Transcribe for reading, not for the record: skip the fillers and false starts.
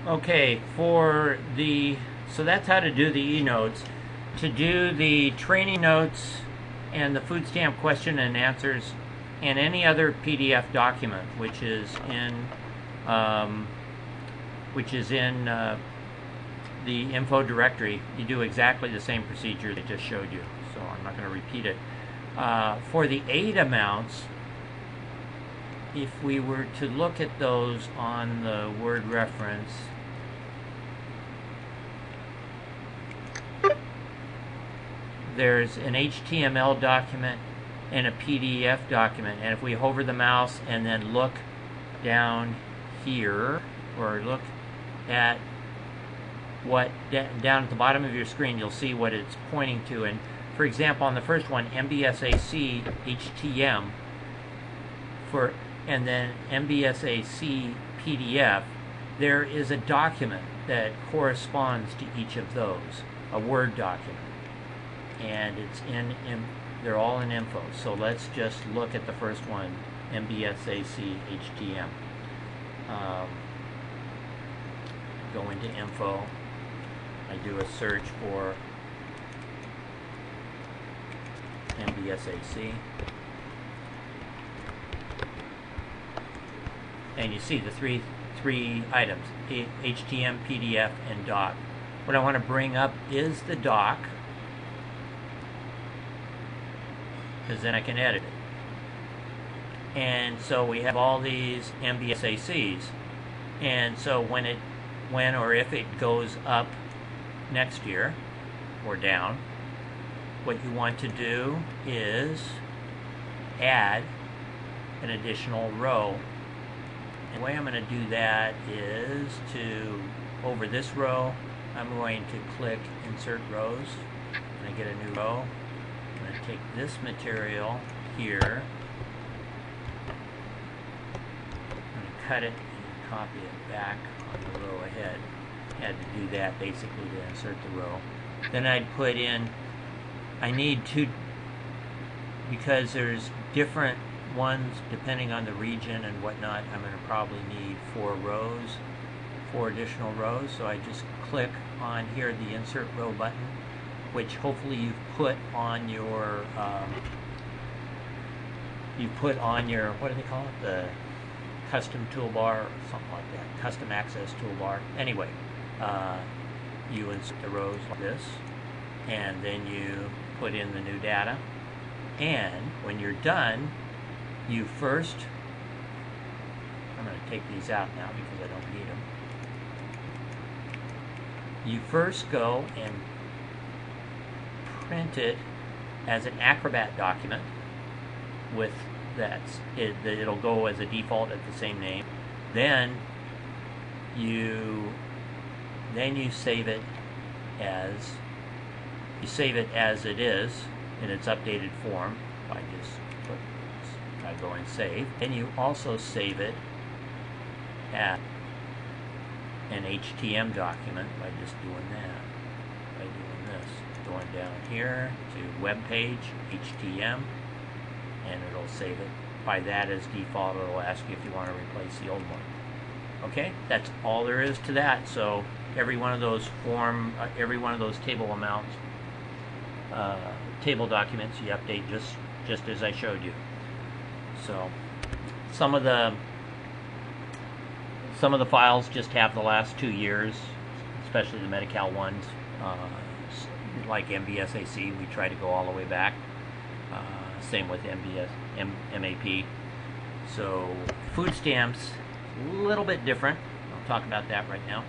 Okay, so that's how to do the e-notes. To do the training notes and the food stamp question and answers and any other PDF document which is in the info directory, you do exactly the same procedure that I just showed you. So I'm not going to repeat it. For the aid amounts, if we were to look at those on the word reference, there's an HTML document and a PDF document, and if we hover the mouse and then look down here, or look at what down at the bottom of your screen, you'll see what it's pointing to. And for example, on the first one, MBSAC HTM and then MBSAC PDF, there is a document that corresponds to each of those, a Word document, and it's they're all in info. So let's just look at the first one, MBSAC HTM. Go into info. I do a search for MBSAC, and you see the three items: HTM, PDF, and doc. What I want to bring up is the doc, because then I can edit it. And so we have all these MBSACs, and so when or if it goes up next year or down, what you want to do is add an additional row. And the way I'm going to do that is over this row, I'm going to click Insert Rows, and I get a new row. I'm going to take this material here, I'm going to cut it and copy it back on the row ahead. Had to do that basically to insert the row. Then I'd put in, I need two, because there's different ones depending on the region and whatnot. I'm going to probably need 4 additional rows. So I just click on here the Insert Row button, which hopefully you've put on your what do they call it? The custom toolbar or something like that. Custom access toolbar. Anyway, you insert the rows like this, and then you put in the new data. And when you're done, you first, I'm going to take these out now because I don't need them. You first go and print it as an Acrobat document with it'll go as a default at the same name. Then you save it as it is in its updated form. I go and save. And you also save it as an HTM document by just doing that. By doing this, going down here to web page HTM, and it'll save it by that as default. It'll ask you if you want to replace the old one. Okay, that's all there is to that. So every one of those table amounts, table documents, you update just as I showed you. So some of the files just have the last 2 years, especially the Medi-Cal ones. Like MBSAC, we try to go all the way back. Same with MAP. So food stamps, a little bit different. I'll talk about that right now.